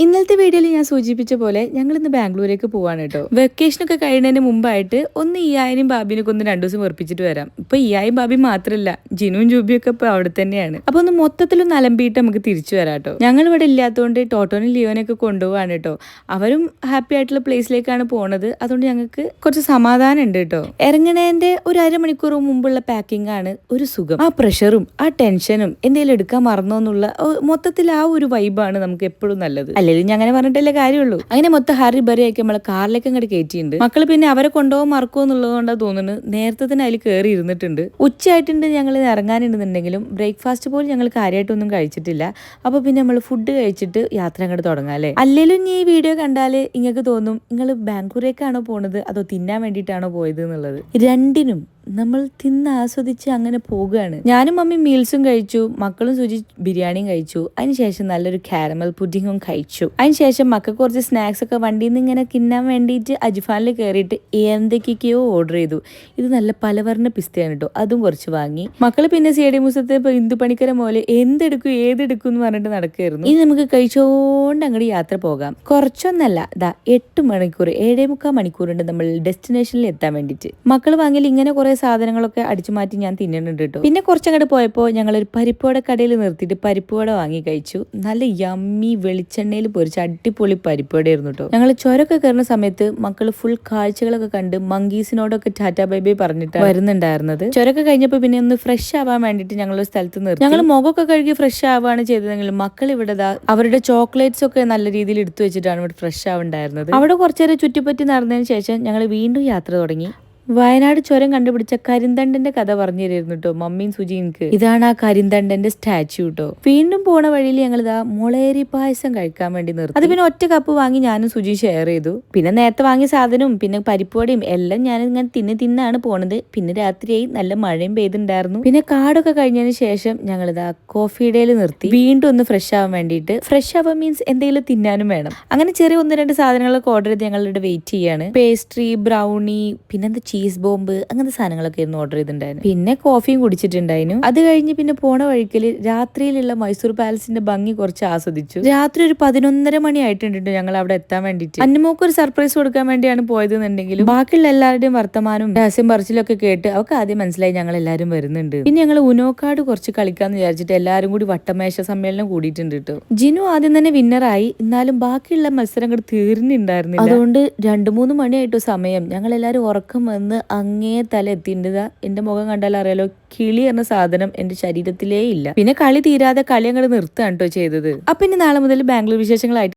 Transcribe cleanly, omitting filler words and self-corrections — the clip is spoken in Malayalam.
ഇന്നലത്തെ വീഡിയോയിൽ ഞാൻ സൂചിപ്പിച്ച പോലെ ഞങ്ങൾ ഇന്ന് ബാംഗ്ലൂരേക്ക് പോവാണ് കേട്ടോ. വെക്കേഷനൊക്കെ കഴിയുന്നതിന് മുമ്പായിട്ട് ഒന്ന് ഇയായും ബാബിനൊക്കെ ഒന്ന് 2 ദിവസം വെറുപ്പിച്ചിട്ട് വരാം. ഇപ്പൊ ഇയായും ബാബി മാത്രമല്ല, ജിനുവും ജൂബിയൊക്കെ ഇപ്പൊ അവിടെ തന്നെയാണ്. അപ്പൊ ഒന്ന് മൊത്തത്തിലൊന്ന് അലമ്പിയിട്ട് നമുക്ക് തിരിച്ചു വരാം കേട്ടോ. ഞങ്ങൾ ഇവിടെ ഇല്ലാത്തതുകൊണ്ട് ടോട്ടോനും ലിയോനൊക്കെ കൊണ്ടുപോവാണ് കേട്ടോ. അവരും ഹാപ്പി ആയിട്ടുള്ള പ്ലേസിലേക്കാണ് പോണത്. അതുകൊണ്ട് ഞങ്ങൾക്ക് കുറച്ച് സമാധാനം ഉണ്ട് കേട്ടോ. ഇറങ്ങണേന്റെ ഒരു അരമണിക്കൂർ മുമ്പുള്ള പാക്കിംഗ് ആണ് ഒരു സുഖം. ആ പ്രഷറും ആ ടെൻഷനും എന്തെങ്കിലും എടുക്കാൻ മറന്നോ എന്നുള്ള മൊത്തത്തിൽ ആ ഒരു വൈബാണ് നമുക്ക് എപ്പോഴും നല്ലത്. അല്ലെങ്കിൽ ഞാൻ അങ്ങനെ പറഞ്ഞിട്ടല്ലേ കാര്യമുള്ളൂ. അങ്ങനെ മൊത്തം ഹറി ബറി ആക്കി നമ്മളെ കാറിലേക്ക് അങ്ങോട്ട് കയറ്റിയിട്ടുണ്ട്. മക്കള് പിന്നെ അവരെ കൊണ്ടുപോകാൻ മറക്കുമോ എന്നുള്ളത് കൊണ്ടാണ് തോന്നുന്നത് നേരത്തെ തന്നെ അതിൽ കയറി ഇരുന്നിട്ടുണ്ട്. ഉച്ചയായിട്ടുണ്ട് ഞങ്ങൾ ഇറങ്ങാനുണ്ടെന്നുണ്ടെങ്കിലും ബ്രേക്ക്ഫാസ്റ്റ് പോലും ഞങ്ങൾ കാര്യമായിട്ടൊന്നും കഴിച്ചിട്ടില്ല. അപ്പൊ പിന്നെ നമ്മൾ ഫുഡ് കഴിച്ചിട്ട് യാത്ര അങ്ങോട്ട് തുടങ്ങാം അല്ലേ. അല്ലെങ്കിലും ഈ വീഡിയോ കണ്ടാല് നിങ്ങൾക്ക് തോന്നും നിങ്ങൾ ബാംഗ്ലൂരേക്കാണോ പോണത് അതോ തിന്നാൻ വേണ്ടിയിട്ടാണോ പോയത് എന്നുള്ളത്. രണ്ടിനും നമ്മൾ തിന്ന് ആസ്വദിച്ച് അങ്ങനെ പോകുകയാണ്. ഞാനും മമ്മി മീൽസും കഴിച്ചു, മക്കളും സുജി ബിരിയാണിയും കഴിച്ചു. അതിനുശേഷം നല്ലൊരു കാരമൽ പുഡിങ്ങും കഴിച്ചു. അതിനുശേഷം മക്കൾക്ക് കുറച്ച് സ്നാക്സ് ഒക്കെ വണ്ടിയിൽ നിന്ന് ഇങ്ങനെ തിന്നാൻ വേണ്ടിയിട്ട് അജ്ഫാനിൽ കയറിയിട്ട് എന്തൊക്കെയൊക്കെയോ ഓർഡർ ചെയ്തു. ഇത് നല്ല പലവർണ്ണ പിസ്തയാണ് കേട്ടോ, അതും കുറച്ച് വാങ്ങി. മക്കള് പിന്നെ സി.ഡി. മുസത്തെ ഇന്ദു പണിക്കര പോലെ എന്തെടുക്കും ഏതെടുക്കും എന്ന് പറഞ്ഞിട്ട് നടക്കുകയായിരുന്നു. ഇനി നമുക്ക് കഴിച്ചോണ്ട് അങ്ങോട്ട് യാത്ര പോകാം. കുറച്ചൊന്നല്ല, 8 മണിക്കൂർ 7.25 മണിക്കൂറുണ്ട് നമ്മൾ ഡെസ്റ്റിനേഷനിൽ എത്താൻ വേണ്ടിയിട്ട്. മക്കൾ വാങ്ങിയാൽ ഇങ്ങനെ കുറെ സാധനങ്ങളൊക്കെ അടിച്ചു മാറ്റി ഞാൻ തിന്നുന്നുണ്ട് കേട്ടോ. പിന്നെ കുറച്ചങ്ങോട്ട് പോയപ്പോൾ ഞങ്ങളൊരു പരിപ്പുവട കടയിൽ നിർത്തിയിട്ട് പരിപ്പുവട വാങ്ങി കഴിച്ചു. നല്ല യമ്മി വെളിച്ചെണ്ണയിൽ പൊരിച്ച അടിപൊളി പരിപ്പുവടയായിരുന്നു കേട്ടോ. ഞങ്ങൾ ചുരമൊക്കെ കയറുന്ന സമയത്ത് മക്കൾ ഫുൾ കാഴ്ചകളൊക്കെ കണ്ട് മങ്കീസിനോടൊക്കെ ടാറ്റാ ബൈ ബൈ പറഞ്ഞിട്ട് വരുന്നുണ്ടായിരുന്നത്. ചുരമൊക്കെ കഴിഞ്ഞപ്പോൾ പിന്നെ ഒന്ന് ഫ്രഷ് ആവാൻ വേണ്ടിയിട്ട് ഞങ്ങൾ ഒരു സ്ഥലത്ത് നിർത്തി. ഞങ്ങൾ മുഖമൊക്കെ കഴുകി ഫ്രഷ് ആവുകയാണ് ചെയ്തതെങ്കിലും മക്കൾ ഇവിടെ അവരുടെ ചോക്ലേറ്റ്സ് ഒക്കെ നല്ല രീതിയിൽ എടുത്തു വെച്ചിട്ടാണ് ഇവിടെ ഫ്രഷ് ആവുണ്ടായിരുന്നത്. അവിടെ കുറച്ചേരം ചുറ്റിപ്പറ്റി നടന്നതിന് ശേഷം ഞങ്ങൾ വീണ്ടും യാത്ര തുടങ്ങി. വയനാട് ചുരം കണ്ടുപിടിച്ച കരിന്തണ്ടന്റെ കഥ പറഞ്ഞു തരുന്നു കേട്ടോ മമ്മിയും സുജിക്ക്. ഇതാണ് ആ കരിന്തണ്ടന്റെ സ്റ്റാച്യു കേട്ടോ. വീണ്ടും പോണ വഴിയിൽ ഞങ്ങൾ ഇതാ മുളയരി പായസം കഴിക്കാൻ വേണ്ടി നിർത്തി. അത് പിന്നെ ഒറ്റ കപ്പ് വാങ്ങി ഞാനും സുജി ഷെയർ ചെയ്തു. പിന്നെ നേരത്തെ വാങ്ങിയ സാധനവും പിന്നെ പരിപ്പുവടയും എല്ലാം ഞാൻ ഇങ്ങനെ തിന്നാണ് പോണത്. പിന്നെ രാത്രിയായി നല്ല മഴയും പെയ്തിട്ടുണ്ടായിരുന്നു. പിന്നെ കാടൊക്കെ കഴിഞ്ഞതിന് ശേഷം ഞങ്ങൾ ഇതാ കോഫി ഡേയിൽ നിർത്തി വീണ്ടും ഒന്ന് ഫ്രഷ് ആവാൻ വേണ്ടിയിട്ട്. ഫ്രഷ് ആവാൻ മീൻസ് എന്തെങ്കിലും തിന്നാനും വേണം. അങ്ങനെ ചെറിയ 1-2 സാധനങ്ങളൊക്കെ ഓർഡർ ചെയ്ത് ഞങ്ങളിവിടെ വെയിറ്റ് ചെയ്യാണ്. പേസ്ട്രി, ബ്രൗണി, പിന്നെ ചീസ് ബോംബ് അങ്ങനത്തെ സാധനങ്ങളൊക്കെ ആയിരുന്നു ഓർഡർ ചെയ്തിട്ടുണ്ടായിരുന്നു. പിന്നെ കോഫിയും കുടിച്ചിട്ടുണ്ടായിരുന്നു. അത് കഴിഞ്ഞ് പിന്നെ പോണ വഴിക്കല് രാത്രിയിലുള്ള മൈസൂർ പാലസിന്റെ ഭംഗി കുറച്ച് ആസ്വദിച്ചു. രാത്രി ഒരു 11:30 മണി ആയിട്ടുണ്ട് ഞങ്ങൾ അവിടെ എത്താൻ വേണ്ടിയിട്ട്. അന്നമോക്ക് ഒരു സർപ്രൈസ് കൊടുക്കാൻ വേണ്ടിയാണ് പോയതെന്നുണ്ടെങ്കിലും ബാക്കിയുള്ള എല്ലാവരുടെയും വർത്തമാനവും രഹസ്യം പറച്ചിലൊക്കെ കേട്ട് അവർക്ക് ആദ്യം മനസ്സിലായി ഞങ്ങൾ എല്ലാവരും വരുന്നുണ്ട്. പിന്നെ ഞങ്ങൾ ഉനോക്കാട് കുറച്ച് കളിക്കാന്ന് വിചാരിച്ചിട്ട് എല്ലാവരും കൂടി വട്ടമേശ സമ്മേളനം കൂടിയിട്ടുണ്ട് കേട്ടോ. ജിനു ആദ്യം തന്നെ വിന്നറായി. എന്നാലും ബാക്കിയുള്ള മത്സരങ്ങൾ തീർന്നിട്ടുണ്ടായിരുന്നില്ല. അതുകൊണ്ട് 2-3 മണിയായിട്ടോ സമയം. ഞങ്ങൾ എല്ലാവരും ഉറക്കം വന്ന് അങ്ങേ തല എത്തിണ്ടതാ. എന്റെ മുഖം കണ്ടാൽ അറിയാലോ, കിളി എന്ന സാധനം എന്റെ ശരീരത്തിലേ ഇല്ല. പിന്നെ കളി തീരാതെ കളി അങ്ങോട്ട് നിർത്തുകയാണ് കേട്ടോ ചെയ്തത്. അപ്പൊ ഇനി നാളെ മുതൽ ബാംഗ്ലൂർ വിശേഷങ്ങളായിട്ട്